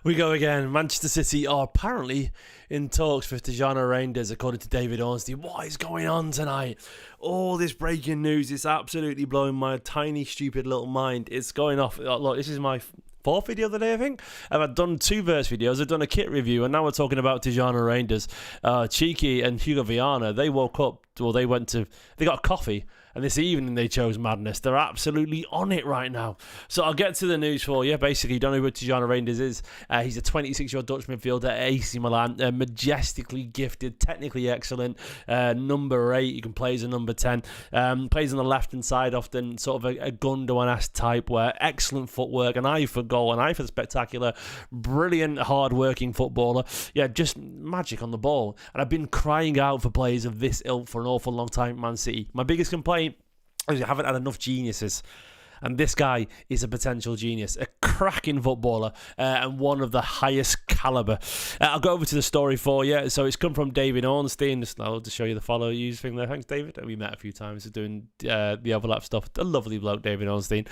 We go again. Manchester City are apparently in talks with Tijjani Reijnders, according to David Ornstein. What is going on tonight? All this breaking news is absolutely blowing my tiny, stupid little mind. It's going off. Look, this is my fourth video of the day, I think. I've done two verse videos. I've done a kit review, and now we're talking about Tijjani Reijnders. Cheeky and Hugo Viana, they woke up, well, they got coffee, and this evening they chose madness. They're absolutely on it right now. So I'll get to the news for you. Basically, you don't know who Tijjani Reijnders is. He's a 26-year-old Dutch midfielder at AC Milan. Majestically gifted, technically excellent. Number 8, you can play as a number 10. Plays on the left-hand side often, sort of a Gundogan-esque type where excellent footwork, an eye for goal, an eye for spectacular, brilliant, hard-working footballer. Yeah, just magic on the ball. And I've been crying out for players of this ilk for an awful long time at Man City. My biggest complaint is I haven't had enough geniuses. And this guy is a potential genius, a cracking footballer, and one of the highest caliber. I'll go over to the story for you. So it's come from David Ornstein. I'll just show you the follow use thing there. Thanks, David. We met a few times doing the overlap stuff. A lovely bloke, David Ornstein.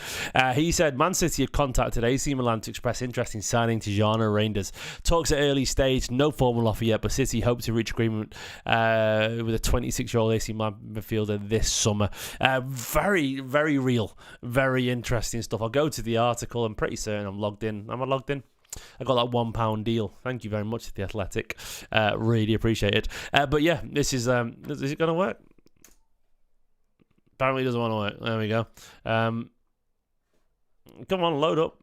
He said, Man City have contacted AC Milan to express interest in signing Tijjani Reijnders. Talks at early stage, no formal offer yet, but City hope to reach agreement with a 26-year-old AC Milan midfielder this summer. Very, very real. Very interesting stuff. I'll go to the article. I'm pretty certain I'm logged in. Am I logged in? I got that £1 deal. Thank you very much to The Athletic. Really appreciate it. But yeah, this is it going to work? Apparently it doesn't want to work. There we go. Come on, load up.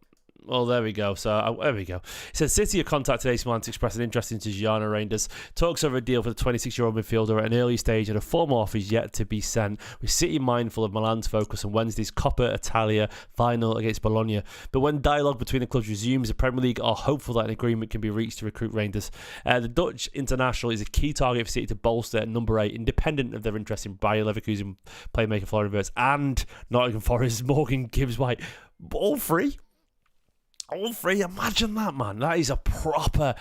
Well, there we go. So, there we go. It says, City have contacted AC Milan to express an interest in Tijjani Reijnders. Talks over a deal for the 26-year-old midfielder at an early stage, and a formal offer is yet to be sent, with City mindful of Milan's focus on Wednesday's Coppa Italia final against Bologna. But when dialogue between the clubs resumes, the Premier League are hopeful that an agreement can be reached to recruit Reijnders. The Dutch international is a key target for City to bolster at number 8, independent of their interest in Bayer Leverkusen playmaker Florian Wirtz and Nottingham Forest Morgan Gibbs-white. All three. Imagine that, man. That is a proper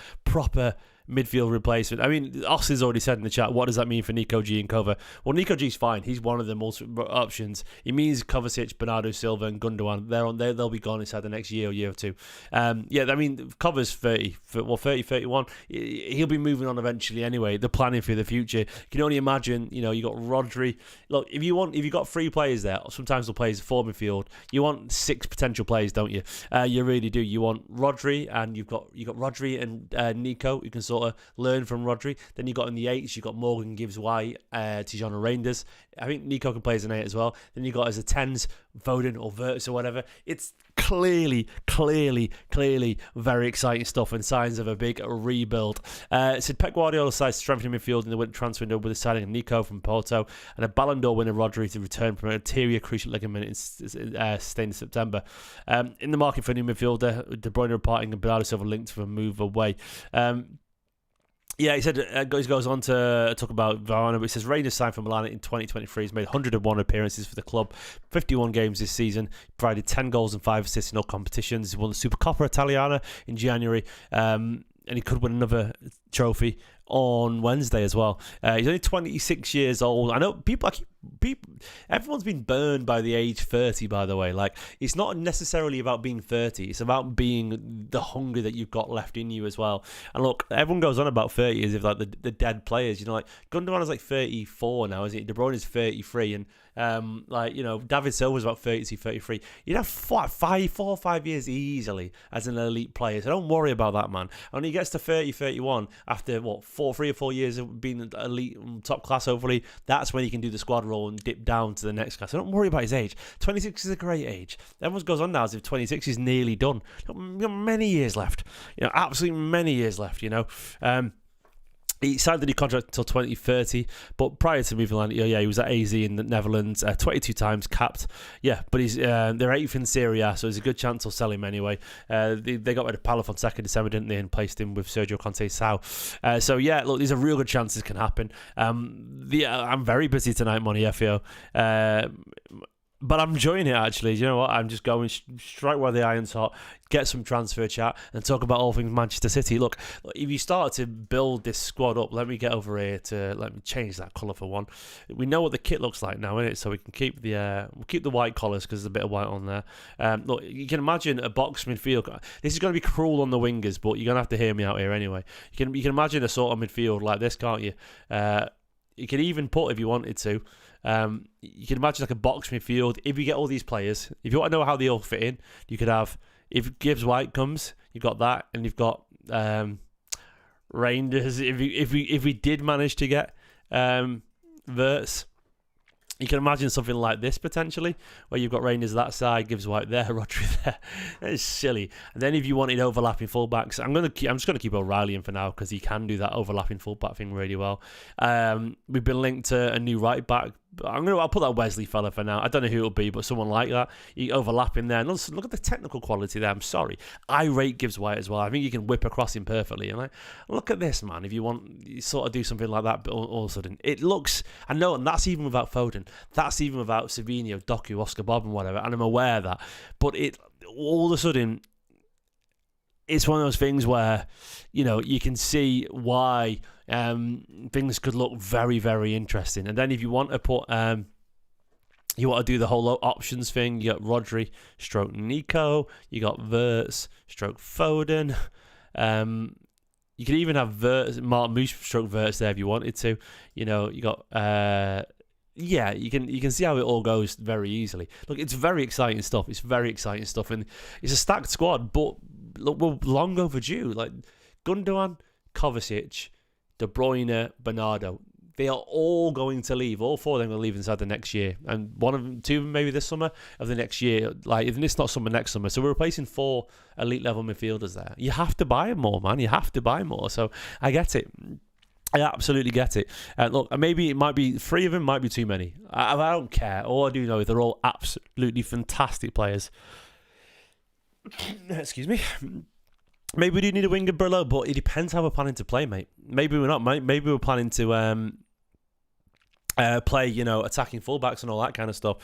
midfield replacement. I mean, Oss has already said in the chat, what does that mean for Nico G and Cover? Well, Nico G's fine. He's one of the most options. It means Kovacic, Bernardo Silva and Gundogan, they'll be gone inside the next year or two. Yeah, I mean, Cover's 30, 31. He'll be moving on eventually anyway. The planning for the future. You can only imagine, you got Rodri. Look, if you've got 3 players there, sometimes they'll play as a 4 midfield. You want 6 potential players, don't you? You really do. You want Rodri, and you've got Rodri and Nico. You can sort of learn from Rodri. Then you got in the 8s, you got Morgan Gibbs-white, Tijjani Reijnders. I think Nico can play as an 8 as well. Then you got as a 10s, Foden or Wirtz or whatever. It's clearly very exciting stuff and signs of a big rebuild. Said Pep Guardiola decides strengthening midfield in the winter transfer window with the signing of Nico from Porto and a Ballon d'Or winner Rodri to return from an anterior cruciate ligament sustained in September. In the market for a new midfielder, De Bruyne reporting and Bernardo Silva linked for a move away. Yeah, he said he goes on to talk about Varane, but he says Reijnders signed for Milan in 2023. He's made 101 appearances for the club, 51 games this season, provided 10 goals and 5 assists in all competitions. He won the Supercoppa Italiana in January, and he could win another trophy on Wednesday as well. He's only 26 years old. I know people everyone's been burned by the age 30, by the way. Like, it's not necessarily about being 30, it's about being the hunger that you've got left in you as well. And look, everyone goes on about 30 as if like the dead players, like Gundogan is like 34 now, isn't he? De Bruyne is 33, and David Silva's about 32, 33. You'd have 4 or 5 years easily as an elite player, so don't worry about that, man. And he gets to 30, 31 after 3 or 4 years of being elite, top class, hopefully. That's when he can do the squad role and dip down to the next class. So don't worry about his age. 26 is a great age. Everyone goes on now as if 26 is nearly done. You've got many years left. Absolutely many years left. He signed the new contract until 2030, but prior to moving on, he was at AZ in the Netherlands, 22 times capped. Yeah, but they're 8th in Serie A, so there's a good chance they'll sell him anyway. They got rid of Paulo Fonseca in December, didn't they, and placed him with Sergio Conte's Sao. So yeah, look, there's a real good chance this can happen. I'm very busy tonight, Money FO. But I'm enjoying it, actually. You know what? I'm just going straight where the iron's hot, get some transfer chat, and talk about all things Manchester City. Look, if you start to build this squad up, let me get over here let me change that colour for one. We know what the kit looks like now, innit? So we can keep the white collars because there's a bit of white on there. Look, you can imagine a box midfield. This is going to be cruel on the wingers, but you're going to have to hear me out here anyway. You can imagine a sort of midfield like this, can't you? You can even put, if you wanted to, you can imagine like a box midfield. If you get all these players, if you want to know how they all fit in, you could have, if gibbs-white comes, you've got that, and you've got Reijnders. If we did manage to get Verts, you can imagine something like this potentially, where you've got Reijnders that side, gibbs-white there, Rodri there. It's silly. And then if you wanted overlapping fullbacks, I'm just gonna keep O'Reilly in for now because he can do that overlapping fullback thing really well. We've been linked to a new right back. I'll put that Wesley fella for now. I don't know who it'll be, but someone like that. You overlap in there. And look at the technical quality there. I'm sorry. I rate gibbs-white as well. I think you can whip across him perfectly. And look at this, man. If you want, you sort of do something like that, but all of a sudden, it looks, I know, and that's even without Foden. That's even without Savinho, Doku, Oscar Bob and whatever. And I'm aware of that. But it, all of a sudden, it's one of those things where, you know, you can see why things could look very, very interesting. And then if you want to put, you want to do the whole options thing, you got Rodri, stroke Nico, you got Verts, stroke Foden. You could even have Mark Moose, stroke Verts there if you wanted to. You know, you got... yeah, you can see how it all goes very easily. Look, it's very exciting stuff. It's very exciting stuff, and it's a stacked squad. But look, we're long overdue. Like Gundogan, Kovacic, De Bruyne, Bernardo. They are all going to leave. All four of them will leave inside the next year, and one of them, two maybe this summer of the next year. Like if it's not summer, next summer. So we're replacing 4 elite level midfielders there. You have to buy more, man. You have to buy more. So I get it. I absolutely get it. Look, maybe it might be 3 of them, might be too many. I don't care. All I do know is they're all absolutely fantastic players. Excuse me. Maybe we do need a winger, Brillo, but it depends how we're planning to play, mate. Maybe we're not, mate. Maybe we're planning to play, you know, attacking fullbacks and all that kind of stuff.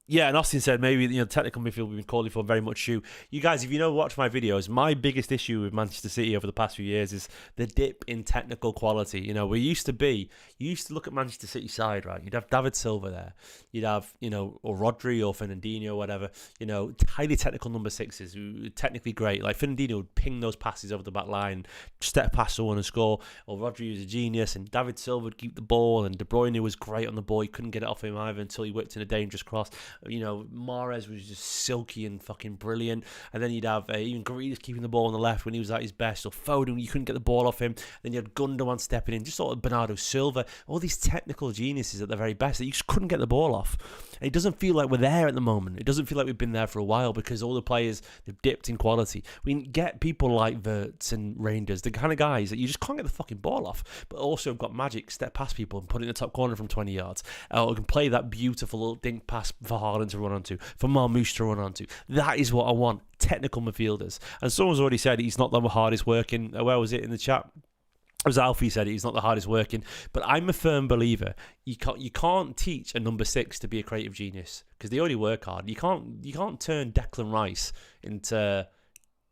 Yeah, and Austin said maybe, you know, technical midfield we've been calling for very much you. You guys, if you know, watch my videos, my biggest issue with Manchester City over the past few years is the dip in technical quality. You know, you used to look at Manchester City side, right? You'd have David Silva there. You'd have, you know, or Rodri or Fernandinho or whatever, you know, highly technical number 6s who are technically great. Like Fernandinho would ping those passes over the back line, step past someone and score. Or Rodri was a genius, and David Silva would keep the ball, and De Bruyne was great on the ball. He couldn't get it off him either until he whipped in a dangerous cross. You know, Mahrez was just silky and fucking brilliant. And then you'd have even Grealish keeping the ball on the left when he was at his best. Or Foden, you couldn't get the ball off him. Then you had Gundogan stepping in, just sort of Bernardo Silva. All these technical geniuses at their very best that you just couldn't get the ball off. And it doesn't feel like we're there at the moment. It doesn't feel like we've been there for a while because all the players, they've dipped in quality. We get people like Verts and Reijnders, the kind of guys that you just can't get the fucking ball off, but also have got magic, step past people and put it in the top corner from 20 yards. Or can play that beautiful little dink pass for Haaland to run onto, for Marmoush to run onto. That is what I want. Technical midfielders. And someone's already said he's not the hardest working. Where was it in the chat? It was Alfie said he's not the hardest working, but I'm a firm believer you can't teach a number 6 to be a creative genius because they already work hard. You can't turn Declan Rice into,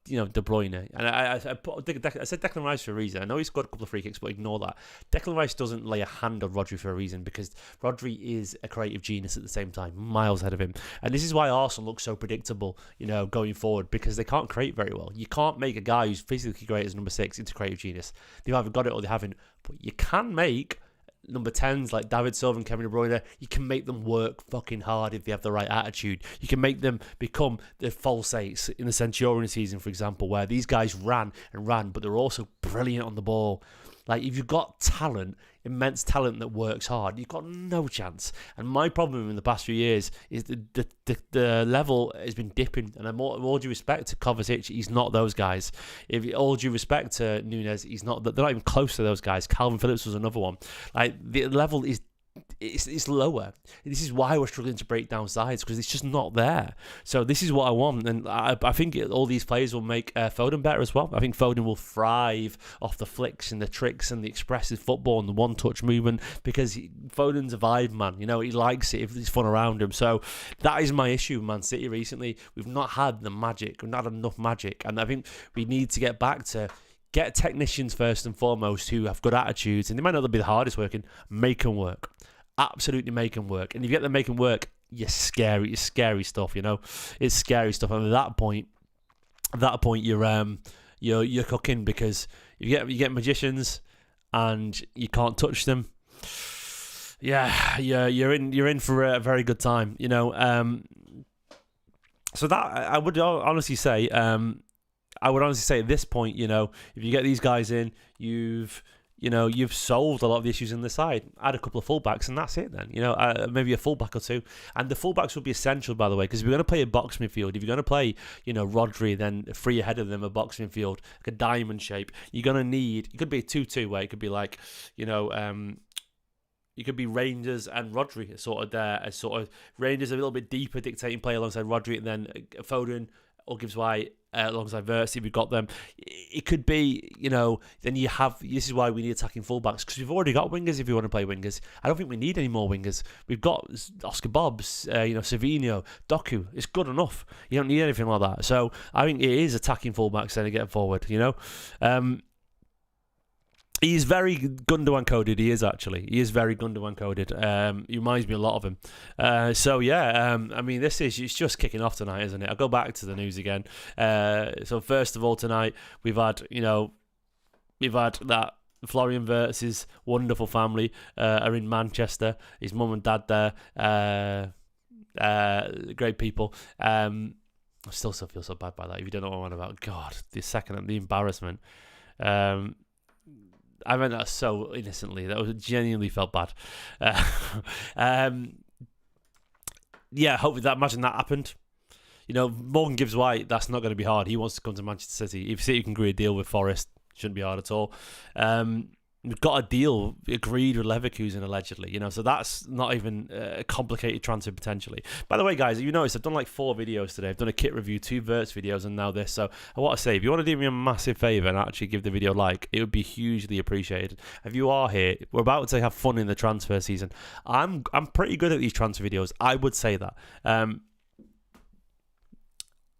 you know, De Bruyne. And I said Declan Rice for a reason. I know he scored a couple of free kicks, but ignore that. Declan Rice doesn't lay a hand on Rodri for a reason because Rodri is a creative genius at the same time, miles ahead of him. And this is why Arsenal looks so predictable, you know, going forward, because they can't create very well. You can't make a guy who's physically great as number 6 into creative genius. They've either got it or they haven't. But you can make number 10s like David Silva and Kevin De Bruyne, you can make them work fucking hard if they have the right attitude. You can make them become the false 8s in the Centurion season, for example, where these guys ran, but they're also brilliant on the ball. Like, if you've got talent, immense talent that works hard, you've got no chance. And my problem in the past few years is the level has been dipping. And all due respect to Kovacic, he's not those guys. All due respect to Nunes, he's not. They're not even close to those guys. Calvin Phillips was another one. Like, the level is it's lower. This is why we're struggling to break down sides, because it's just not there. So this is what I want, and I think all these players will make Foden better as well. I think Foden will thrive off the flicks and the tricks and the expressive football and the one-touch movement, because Foden's a vibe man. You know, he likes it if it's fun around him. So that is my issue with Man City recently. We've not had the magic. We've not had enough magic, and I think we need to get back to get technicians first and foremost who have good attitudes, and they might not be the hardest working. Make them work. Absolutely make them work. And if you get them making work, it's scary stuff, you know. It's scary stuff. And at that point you're cooking, because if you get magicians and you can't touch them, you're in for a very good time, you know. So that I would honestly say at this point, you know, if you get these guys in, you've solved a lot of the issues in the side. Add a couple of fullbacks and that's it then. You know, maybe a fullback or two. And the fullbacks will be essential, by the way, because if you're going to play a box midfield, if you're going to play, you know, Rodri, then three ahead of them, a box midfield, like a diamond shape, you're going to need, it could be a 2-2 where it could be like, you know, you could be Reijnders and Rodri sort of there, as sort of Reijnders a little bit deeper dictating play alongside Rodri, and then Foden or gibbs-white alongside Verts, if we've got them. It could be, you know, then you have, this is why we need attacking fullbacks, because we've already got wingers if you want to play wingers. I don't think we need any more wingers. We've got Oscar Bobbs, you know, Savinho, Doku. It's good enough. You don't need anything like that. So I think it is attacking fullbacks then to get forward, you know. He's very Gundogan coded. He is actually. He is very Gundogan coded. He reminds me a lot of him. I mean, it's just kicking off tonight, isn't it? I'll go back to the news again. So first of all, tonight we've had that Florian Wirtz's wonderful family are in Manchester. His mum and dad there. Great people. I still feel so bad by that. If you don't know what I'm on about, God, the embarrassment. I meant that so innocently. That was genuinely felt bad. Hopefully imagine that happened. You know, Morgan Gibbs-White, that's not going to be hard. He wants to come to Manchester City. If City can agree a deal with Forest, shouldn't be hard at all. We've got a deal agreed with Leverkusen allegedly, you know, so that's not even a complicated transfer potentially. By the way, guys, you notice I've done like 4 videos today. I've done a kit review, 2 Wirtz videos, and now this. So I want to say, if you want to do me a massive favour and actually give the video a like, it would be hugely appreciated. If you are here, we're about to have fun in the transfer season. I'm pretty good at these transfer videos. I would say that.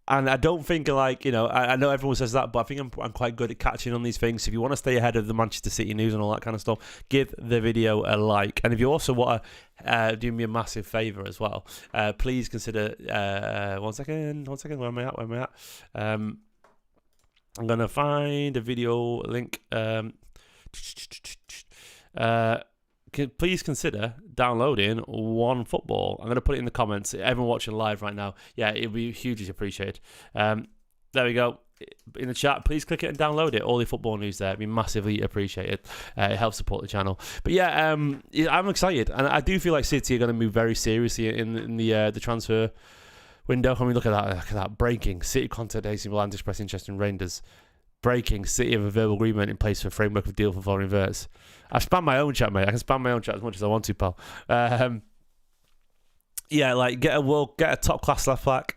And I don't think, like, you know, I know everyone says that, but I think I'm quite good at catching on these things. If you want to stay ahead of the Manchester City news and all that kind of stuff, give the video a like. And if you also want to do me a massive favour as well, please consider... One second, where am I at? I'm going to find a video link. Please consider downloading OneFootball. I'm going to put it in the comments. Everyone watching live right now, yeah, it'll be hugely appreciated. There we go. In the chat, please click it and download it. All the football news there. It'd be massively appreciated. It helps support the channel. But yeah, I'm excited. And I do feel like City are going to move very seriously in the transfer window. I mean, look at that. Breaking. City contact AC Milan to express interest in Reijnders. Breaking. City have a verbal agreement in place for a framework of deal for Florian Wirtz. I've spammed my own chat, mate. I can spam my own chat as much as I want to, pal. Like get a top class left back.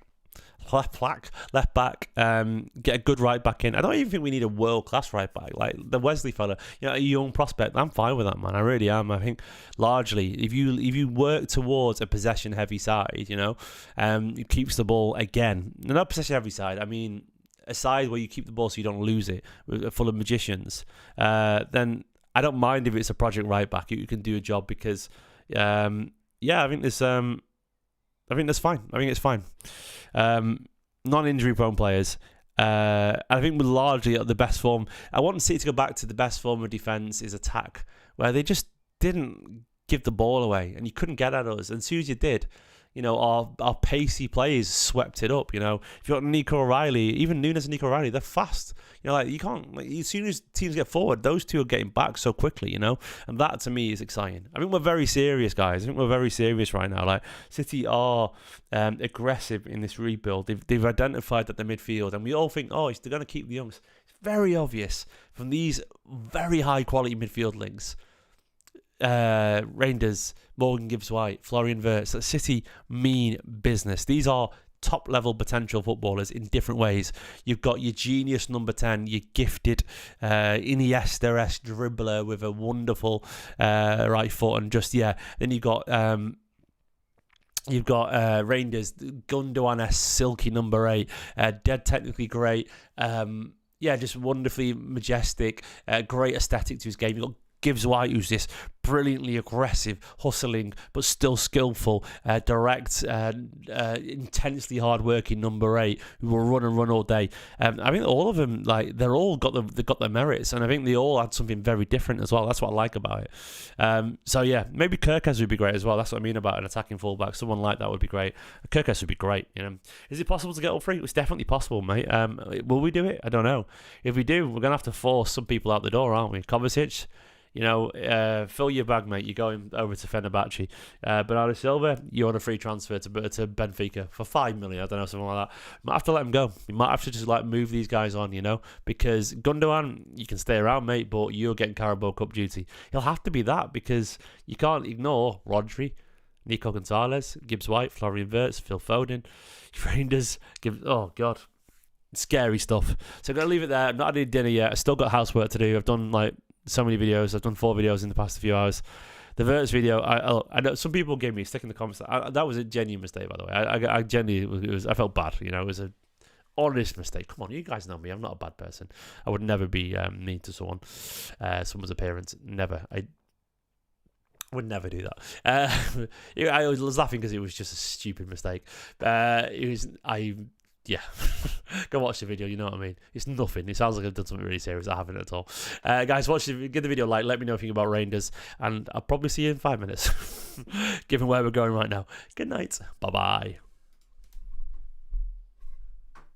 Get a good right back in. I don't even think we need a world class right back. Like the Wesley fella, you know, a young prospect. I'm fine with that, man. I really am. I think largely, if you work towards a possession heavy side, you know, it keeps the ball again. Not possession heavy side. I mean, a side where you keep the ball so you don't lose it, full of magicians. Then I don't mind if it's a project right back. You can do a job because, I think this. I think that's fine. I think it's fine. Non-injury prone players. I think we're largely at the best form. I want City to go back to the best form of defence is attack, where they just didn't give the ball away and you couldn't get at us. And as soon as you did, you know, our pacey players swept it up. You know, if you've got Nico O'Reilly, even Nunes and Nico O'Reilly, they're fast. You know, like you can't, like, as soon as teams get forward, those two are getting back so quickly, you know, and that to me is exciting. I think we're very serious, guys. I think we're very serious right now. Like, City are aggressive in this rebuild. They've identified that the midfield, and we all think, oh, they're going to keep the youngs. It's very obvious from these very high quality midfield links. Reijnders, Morgan Gibbs-White, Florian Wirtz. City mean business. These are top-level potential footballers in different ways. You've got your genius number 10, your gifted Iniesta-esque dribbler with a wonderful right foot, and then you've got Reijnders, Gundogan-esque silky number 8, dead technically great, just wonderfully majestic, great aesthetic to his game. You've got Gibbs-White, who's this brilliantly aggressive, hustling, but still skillful, direct, intensely hard-working number 8 who will run all day. I think all of them, they've got their merits, and I think they all add something very different as well. That's what I like about it. Maybe Kirkes would be great as well. That's what I mean about an attacking fullback. Someone like that would be great. Kirkes would be great. Is it possible to get all three? It's definitely possible, mate. Will we do it? I don't know. If we do, we're gonna have to force some people out the door, aren't we? Kovacic. Fill your bag, mate. You're going over to Fenerbahce. Bernardo Silva, you're on a free transfer to Benfica for $5 million. I don't know, something like that. You might have to let him go. You might have to just move these guys on, because Gundogan, you can stay around, mate, but you're getting Carabao Cup duty. He'll have to be that, because you can't ignore Rodri, Nico Gonzalez, Gibbs-White, Florian Wirtz, Phil Foden, Reijnders. Oh God. Scary stuff. So I'm going to leave it there. I'm not had any dinner yet. I still got housework to do. I've done so many videos. I've done 4 videos in the past few hours. The Wirtz video, I know some people gave me a stick in the comments. That was a genuine mistake, by the way. I genuinely, I felt bad. It was an honest mistake. Come on, you guys know me. I'm not a bad person. I would never be mean to someone's appearance. Never. I would never do that. I was laughing because it was just a stupid mistake. Go watch the video, you know what I mean? It's nothing. It sounds like I've done something really serious. I haven't at all. Guys, give the video a like. Let me know if you think about Reijnders, and I'll probably see you in 5 minutes, given where we're going right now. Good night. Bye-bye.